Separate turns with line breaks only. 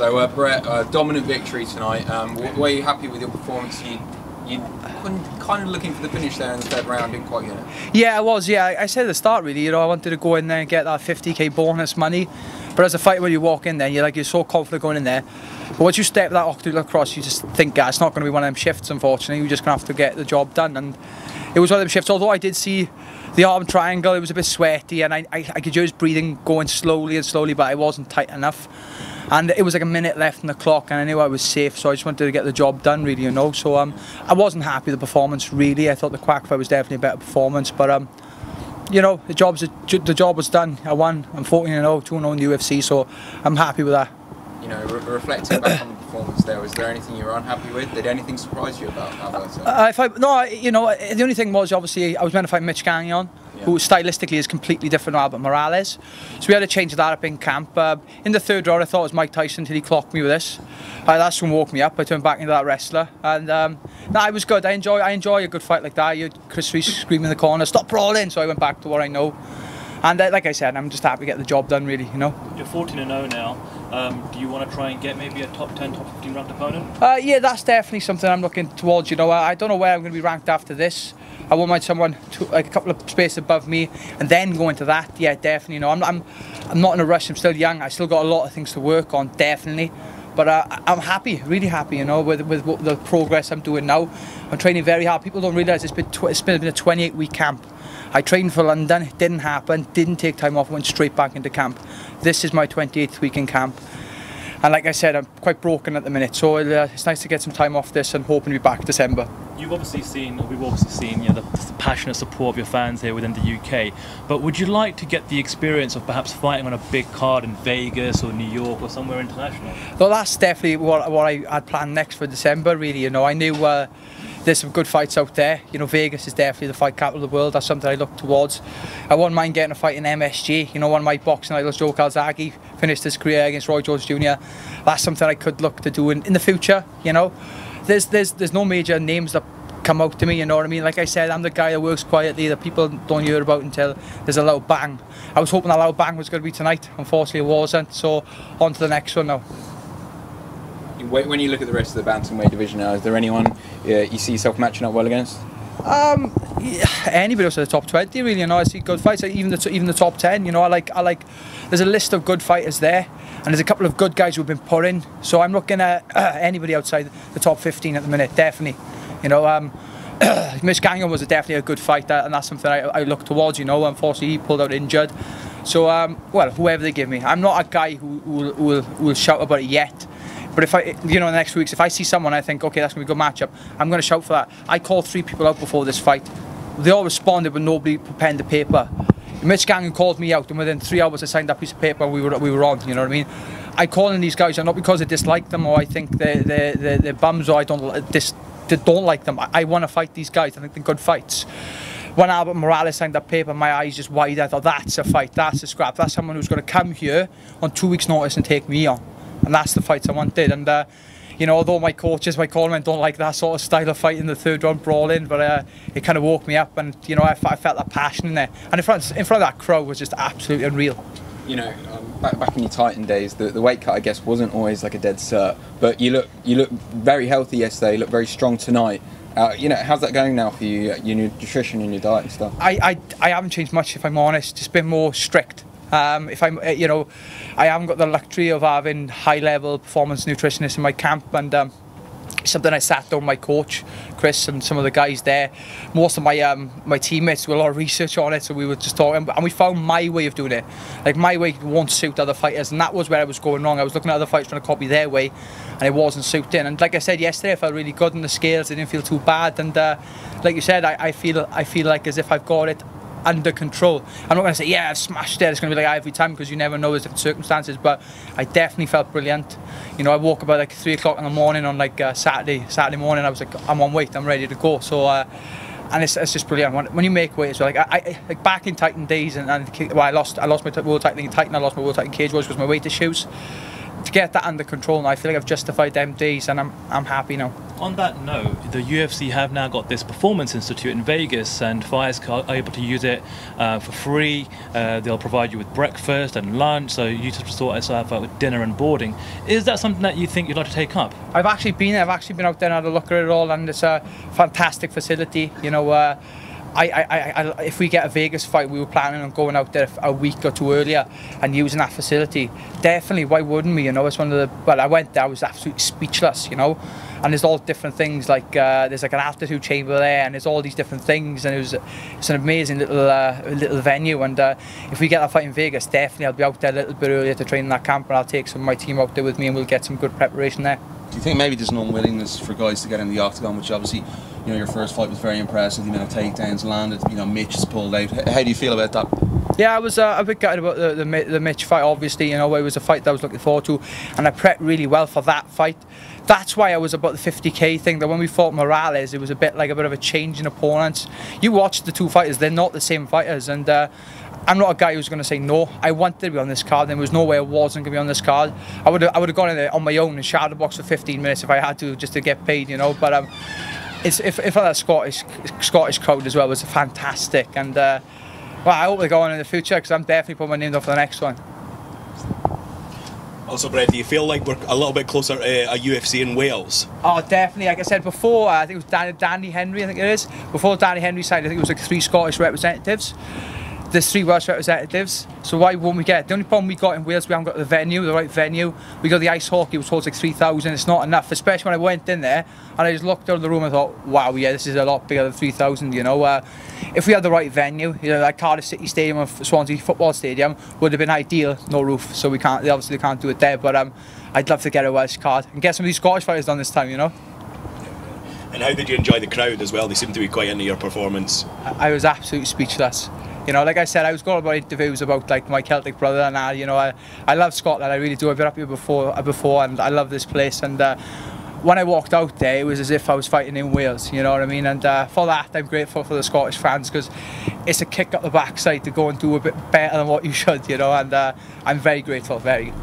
So Brett, dominant victory tonight. Were you happy with your performance? You kind of looking for the finish there in the third round, didn't quite get it.
Yeah, I was. Yeah, I said at the start, really. You know, I wanted to go in there and get that 50k bonus money. But as a fighter, when you walk in there, you're so confident going in there. But once you step that octagon across, you just think, it's not going to be one of them shifts. Unfortunately, you're just going to have to get the job done. And it was one of them shifts. Although I did see the arm triangle, it was a bit sweaty, and I could hear his breathing going slowly and slowly, but I wasn't tight enough. And it was like a minute left on the clock, and I knew I was safe, so I just wanted to get the job done, really, you know. So I wasn't happy with the performance, really. I thought the Quack fight was definitely a better performance, but you know, the job was done. I won. I'm 14-0, 2-0 in the UFC, so I'm happy with that.
You know, reflecting back on the performance there, was there anything you were unhappy with? Did anything surprise you about Alberto?
No, you know, the only thing was, obviously, I was meant to fight Mitch Gagnon, who stylistically is completely different to Albert Morales. So we had to change that up in camp. In the third round, I thought it was Mike Tyson until he clocked me with this. That's when woke me up. I turned back into that wrestler, and no, it was good. I enjoy a good fight like that. You had Chris Reese screaming in the corner, "Stop brawling!" So I went back to what I know. And like I said, I'm just happy to get the job done, really, you know.
You're 14-0 now. Do you want to try and get maybe a top 10, top 15 ranked opponent?
Yeah, that's definitely something I'm looking towards, you know. I don't know where I'm going to be ranked after this. I won't mind someone like a couple of spaces above me and then go into that. Yeah, definitely, you know. I'm not in a rush. I'm still young. I still got a lot of things to work on, definitely. But I'm happy, really happy, you know, with the progress I'm doing now. I'm training very hard. People don't realise it's been a 28-week camp. I trained for London, it didn't happen, didn't take time off, went straight back into camp. This is my 28th week in camp. And like I said, I'm quite broken at the minute, so it's nice to get some time off this and hoping to be back December.
We've obviously seen, you know, the passionate support of your fans here within the UK, but would you like to get the experience of perhaps fighting on a big card in Vegas or New York or somewhere international?
Well, that's definitely what I had planned next for December, really, you know. I knew there's some good fights out there. You know, Vegas is definitely the fight capital of the world. That's something I look towards. I wouldn't mind getting a fight in MSG. You know, one of my boxing idols, Joe Calzaghe, finished his career against Roy Jones Jr. That's something I could look to do in the future, you know. There's no major names that come out to me, you know what I mean? Like I said, I'm the guy that works quietly, that people don't hear about until there's a loud bang. I was hoping that loud bang was going to be tonight. Unfortunately, it wasn't. So, on to the next one now.
When you look at the rest of the bantamweight division now, is there anyone you see yourself matching up well against?
Yeah, anybody else in the top 20, really, you know. I see good fights, even the top 10, you know. I like there's a list of good fighters there, and there's a couple of good guys who've been put in, so I'm looking at anybody outside the top 15 at the minute, definitely, you know. Mitch Gagnon was definitely a good fight, and that's something I look towards, you know. Unfortunately, he pulled out injured, so well, whoever they give me. I'm not a guy who will shout about it yet. But if you know, in the next 2 weeks, if I see someone I think, okay, that's going to be a good matchup, I'm going to shout for that. I called 3 people out before this fight. They all responded, but nobody put pen to paper. Mitch Gagnon called me out, and within 3 hours I signed that piece of paper, we were on, you know what I mean? I call in these guys, not because I dislike them, or I think they're bums, or I don't like them. I want to fight these guys. I think they're good fights. When Albert Morales signed that paper, my eyes just wide. I thought, that's a fight, that's a scrap. That's someone who's going to come here on 2 weeks' notice and take me on. And that's the fights I wanted. And you know, although my coaches, my cornermen don't like that sort of style of fight in the third round brawling, but it kind of woke me up, and you know, I felt that passion in there. And in front of that crowd was just absolutely unreal.
You know, back in your Titan days, the weight cut, I guess, wasn't always like a dead cert. But you look very healthy yesterday. You look very strong tonight. You know, how's that going now for you? Your nutrition and your diet and stuff. I haven't changed much, if I'm honest. Just been more strict. If I'm, you know, I haven't got the luxury of having high-level performance nutritionists in my camp, and something I sat down with my coach, Chris, and some of the guys there. Most of my teammates do a lot of research on it, so we were just talking, and we found my way of doing it. Like, my way won't suit other fighters, and that was where I was going wrong. I was looking at other fighters trying to copy their way, and it wasn't suiting. And like I said yesterday, I felt really good in the scales. I didn't feel too bad, and like you said, I feel like as if I've got it under control. I'm not going to say, yeah, I've smashed it, it's going to be like every time, because you never know, there's different circumstances, but I definitely felt brilliant. You know, I woke up at like 3 o'clock in the morning on like Saturday morning. I was like, I'm on weight, I'm ready to go. So and it's just brilliant when you make weight. So like I like back in Titan days, and well, I lost my world title in Titan, I lost my world title in cage was because my weight issues. To get that under control, and I feel like I've justified them days, and I'm happy now.
On that note, the UFC have now got this Performance Institute in Vegas, and fighters are able to use it for free. They'll provide you with breakfast and lunch, so you just sort yourself out with dinner and boarding. Is that something that you think you'd like to take up?
I've actually been there. I've actually been out there and had a look at it all, and it's a fantastic facility. You know, if we get a Vegas fight, we were planning on going out there a week or two earlier and using that facility. Definitely, why wouldn't we? You know, it's one of the. Well, I went there, I was absolutely speechless. You know, and there's all different things like there's like an altitude chamber there, and there's all these different things, and it's an amazing little venue. And if we get that fight in Vegas, definitely I'll be out there a little bit earlier to train in that camp, and I'll take some of my team out there with me, and we'll get some good preparation there.
Do you think maybe there's an unwillingness for guys to get in the octagon, which obviously, you know, your first fight was very impressive, you know, takedowns landed, you know, Mitch has pulled out. How do you feel about that?
Yeah, I was a bit gutted about the Mitch fight, obviously. You know, it was a fight that I was looking forward to, and I prepped really well for that fight. That's why I was about the 50k thing, that when we fought Morales, it was a bit of a change in opponents. You watch the two fighters, they're not the same fighters, and I'm not a guy who's going to say no. I wanted to be on this card, and there was no way I wasn't going to be on this card. I would have gone in there on my own and shadow box for 15 minutes if I had to, just to get paid, you know. But if that Scottish crowd as well was fantastic, and well, I hope they go on in the future, because I'm definitely putting my name down for the next one.
Also, Brett, do you feel like we're a little bit closer to a UFC in Wales?
Oh, definitely. Like I said before, I think it was Danny Henry, I think it is. Before Danny Henry signed, I think it was like 3 Scottish representatives. There's 3 Welsh representatives, so why won't we get it? The only problem we got in Wales, we haven't got the venue, the right venue. We got the ice hockey, which holds like 3,000. It's not enough, especially when I went in there and I just looked out of the room and thought, wow, yeah, this is a lot bigger than 3,000, you know. If we had the right venue, you know, like Cardiff City Stadium or Swansea Football Stadium would have been ideal. No roof, so they obviously can't do it there, but I'd love to get a Welsh card and get some of these Scottish fighters done this time, you know.
And how did you enjoy the crowd as well? They seem to be quite into your performance.
I was absolutely speechless. You know, like I said, I was going about interviews about like my Celtic brother and that. You know, I love Scotland. I really do. I've been up here before, and I love this place. And when I walked out there, it was as if I was fighting in Wales. You know what I mean? And for that, I'm grateful for the Scottish fans, because it's a kick up the backside to go and do a bit better than what you should. You know, and I'm very grateful. Very.